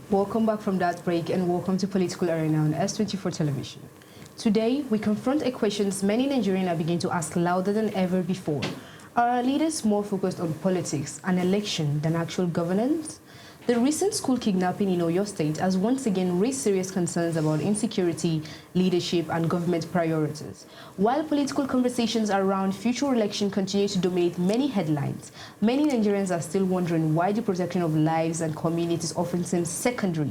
Welcome back from that break and welcome to Political Arena on S24 television. Today, we confront a question many Nigerians are beginning to ask louder than ever before. Are our leaders more focused on politics and election than actual governance? The recent school kidnapping in Oyo State has once again raised serious concerns about insecurity, leadership, and government priorities. While political conversations around future election continue to dominate many headlines, many Nigerians are still wondering why the protection of lives and communities often seems secondary.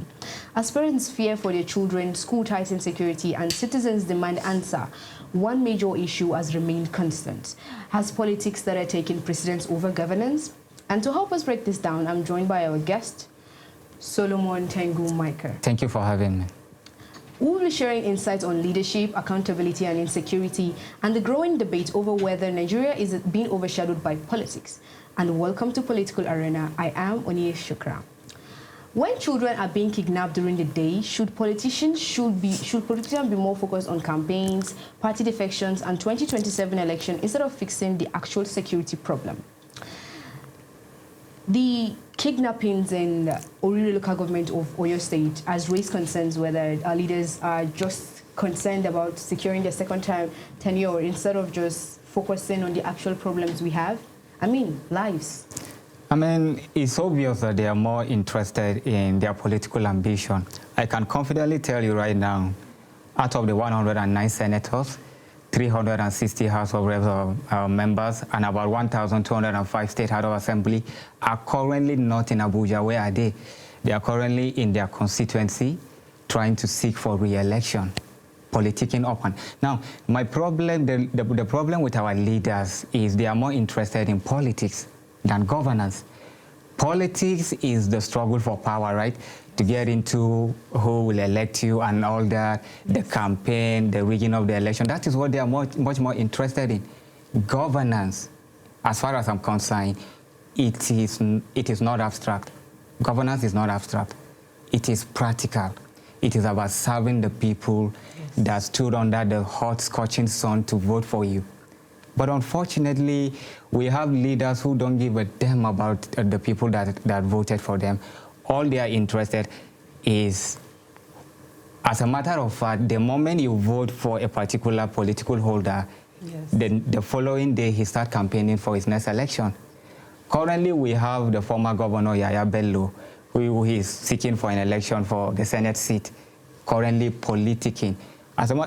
As parents fear for their children, school ties insecurity, and citizens demand answer, one major issue has remained constant. Has politics started taking precedence over governance? And to help us break this down, I'm joined by our guest, Solomon Tengu Micah. Thank you for having me. We will be sharing insights on leadership, accountability, and insecurity, and the growing debate over whether Nigeria is being overshadowed by politics. And welcome to Political Arena. I am Oniye Shukra. When children are being kidnapped during the day, should politicians be more focused on campaigns, party defections, and 2027 election instead of fixing the actual security problem? The kidnappings in Oriri local government of Oyo State has raised concerns whether our leaders are just concerned about securing their second tenure instead of just focusing on the actual problems we have. I mean, lives. I mean, it's obvious that they are more interested in their political ambition. I can confidently tell you right now, out of the 109 senators, 360 House of Reps members and about 1,205 State House of Assembly are currently not in Abuja. Where are they? They are currently in their constituency trying to seek for re-election, politicking up. Now, my problem, the problem with our leaders is they are more interested in politics than governance. Politics is the struggle for power, right? To get into who will elect you and all that, the campaign, the rigging of the election. That is what they are much more interested in. Governance, as far as I'm concerned, it is not abstract. Governance is not abstract. It is practical. It is about serving the people that stood under the hot, scorching sun to vote for you. But unfortunately, we have leaders who don't give a damn about the people that voted for them. All they are interested is, as a matter of fact, the moment you vote for a particular political holder, then the following day he starts campaigning for his next election. Currently, we have the former governor, Yaya Bello, who is seeking for an election for the Senate seat, currently politicking.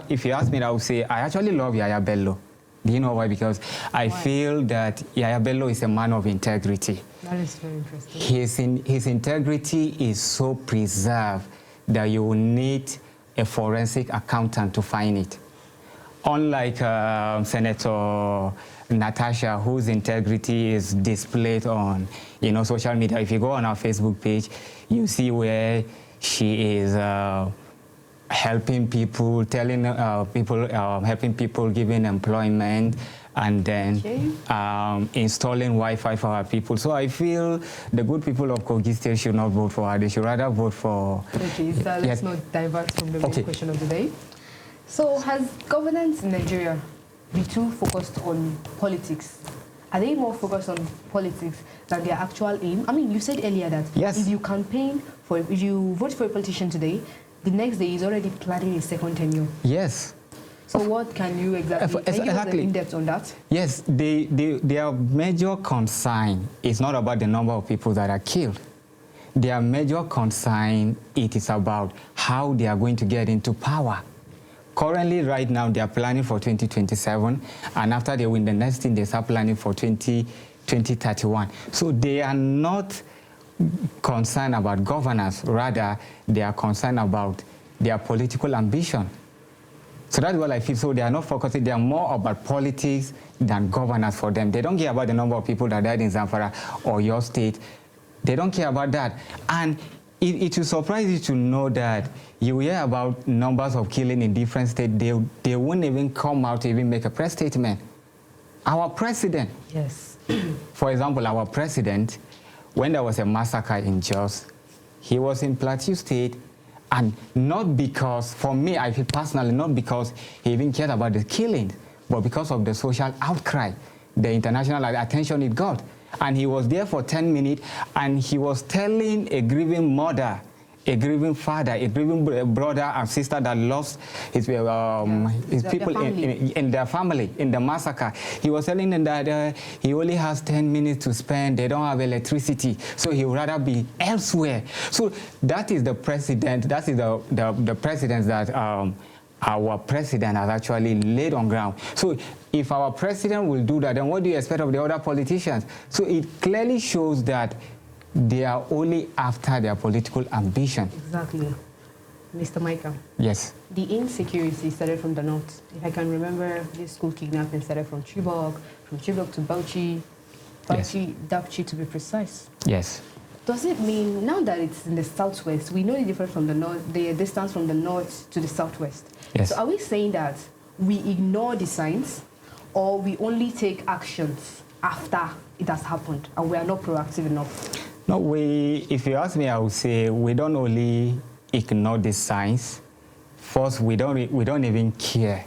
If you ask me, I would say, I actually love Yaya Bello. Do you know why? Because I feel that Yaya Bello is a man of integrity. That is very interesting. His integrity is so preserved that you will need a forensic accountant to find it. Unlike Senator Natasha, whose integrity is displayed on social media. If you go on our Facebook page, you see where she is helping people, helping people, giving employment, and then installing Wi-Fi for our people. So I feel the good people of Kogi State should not vote for her. They should rather vote for... Okay, so let's not divert from the main question of the day. So has governance in Nigeria been too focused on politics? Are they more focused on politics than their actual aim? I mean, you said earlier that if you vote for a politician today, the next day he's already planning his second tenure. Yes. So what can you exactly give us in depth on that? Yes, their major concern is not about the number of people that are killed. Their major concern, it is about how they are going to get into power. Currently, right now, they are planning for 2027, and after they win the next thing, they start planning for 2031. So they are not concerned about governance, rather they are concerned about their political ambition. So that's what I feel. So they are not focusing, they are more about politics than governance for them. They don't care about the number of people that died in Zamfara or your state. They don't care about that. And it will surprise you to know that you hear about numbers of killing in different states. They won't even come out to even make a press statement. Our president, for example, our president, when there was a massacre in Jos, he was in Plateau State, and not because, for me, I feel personally, not because he even cared about the killing, but because of the social outcry, the international attention it got. And he was there for 10 minutes, and he was telling a grieving mother a grieving father, a grieving brother and sister that lost his people in their family, in the massacre. He was telling them that he only has 10 minutes to spend, they don't have electricity, so he would rather be elsewhere. So that is the precedent, that is the precedent that our president has actually laid on ground. So if our president will do that, then what do you expect of the other politicians? So it clearly shows that they are only after their political ambition. Exactly. Mr. Micah. Yes. The insecurity started from the north. If I can remember, this school kidnapping started from Chibok to Bauchi, Yes. Dapchi to be precise. Yes. Does it mean, now that it's in the southwest, we know the difference from the north, the distance from the north to the southwest. Yes. So are we saying that we ignore the signs, or we only take actions after it has happened, and we are not proactive enough? No, if you ask me, I would say we don't only ignore the signs. First, we don't even care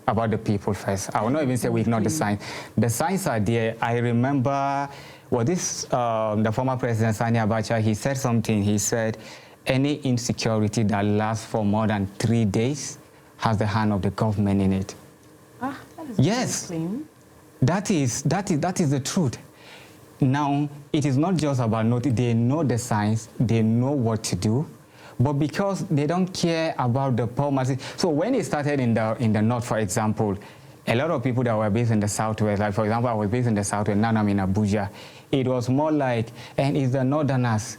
about the people first. I will not even say we ignore the signs. The signs are there. I remember, the former president, Sani Abacha, he said something. He said, any insecurity that lasts for more than 3 days has the hand of the government in it. That is yes, that is the truth. Now, it is not just about noting. They know the signs, they know what to do, but because they don't care about the poor masses. So when it started in the north, for example, a lot of people that were based in the southwest, like for example, I was based in the southwest, now I'm in Abuja. It was more like, and it's the northerners,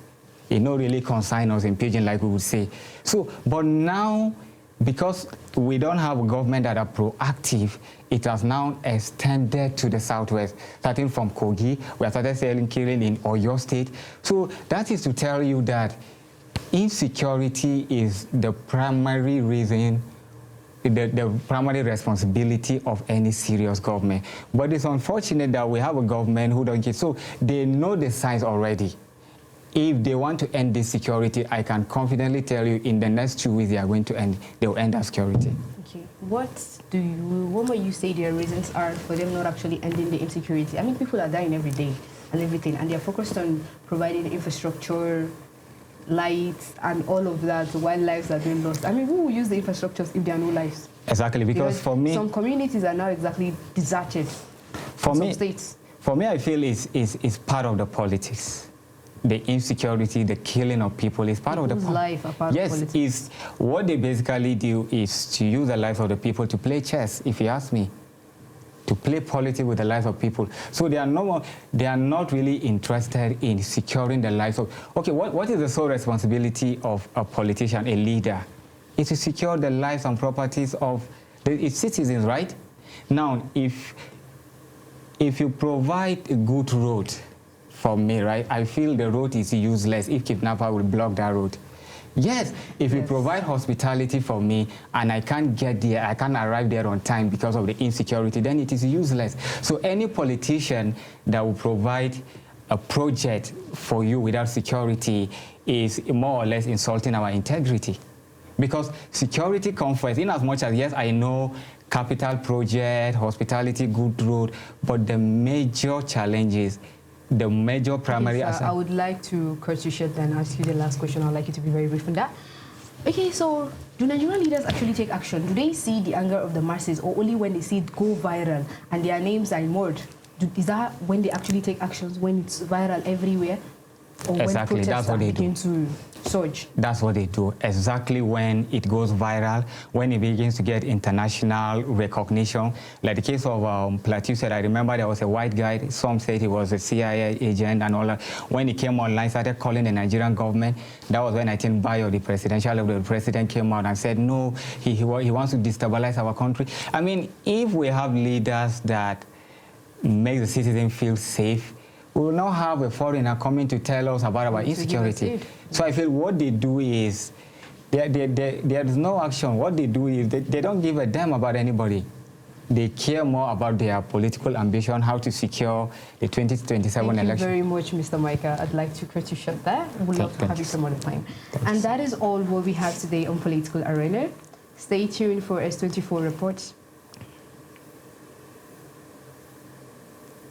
it not really concern us in Pidgin, like we would say. So, but now, because we don't have a government that are proactive, it has now extended to the southwest, starting from Kogi. We have started killing in Oyo State. So that is to tell you that insecurity is the primary reason, the primary responsibility of any serious government. But it's unfortunate that we have a government who don't care. So they know the signs already. If they want to end this security, I can confidently tell you in the next 2 weeks they are going to end, they will end that security. Okay. What might you say their reasons are for them not actually ending the insecurity? I mean, people are dying every day and everything, and they're focused on providing infrastructure, lights, and all of that while lives are being lost. I mean, who will use the infrastructures if there are no lives? Exactly, because for me, some communities are now exactly deserted. Some states. For me, I feel it's part of the politics. The insecurity, the killing of people is part of the life. Yes, is what they basically do is to use the life of the people to play chess, if you ask me, to play politics with the lives of people. So they are not really interested in securing the lives of. Okay, what is the sole responsibility of a politician, a leader? It's to secure the lives and properties of its citizens, right? Now, if you provide a good road. For me, right, I feel the road is useless if kidnapper will block that road. Yes, if you provide hospitality for me and I can't get there, I can't arrive there on time because of the insecurity, then it is useless. So any politician that will provide a project for you without security is more or less insulting our integrity. Because security comes first, in as much as, yes, I know capital project, hospitality, good road, but the major challenges, the major primary... Okay, I would like to cut you short and ask you the last question. I'd like you to be very brief on that. Okay, so do Nigerian leaders actually take action? Do they see the anger of the masses, or only when they see it go viral and their names are ignored? Is that when they actually take actions, when it's viral everywhere? Or exactly, when that's what they do. To surge? That's what they do. Exactly when it goes viral, when it begins to get international recognition. Like the case of Plateau said, I remember there was a white guy, some said he was a CIA agent and all that. When he came online, started calling the Nigerian government. That was when I think Bayo, the president, came out and said, no, he wants to destabilize our country. I mean, if we have leaders that make the citizen feel safe, we will not have a foreigner coming to tell us about our insecurity. So I feel what they do is, there is no action. What they do is, they don't give a damn about anybody. They care more about their political ambition, how to secure the 2027 election. Thank you very much, Mr. Micah. I'd like to cut you short there. We'd love to have you some other time. And that is all what we have today on Political Arena. Stay tuned for S24 reports.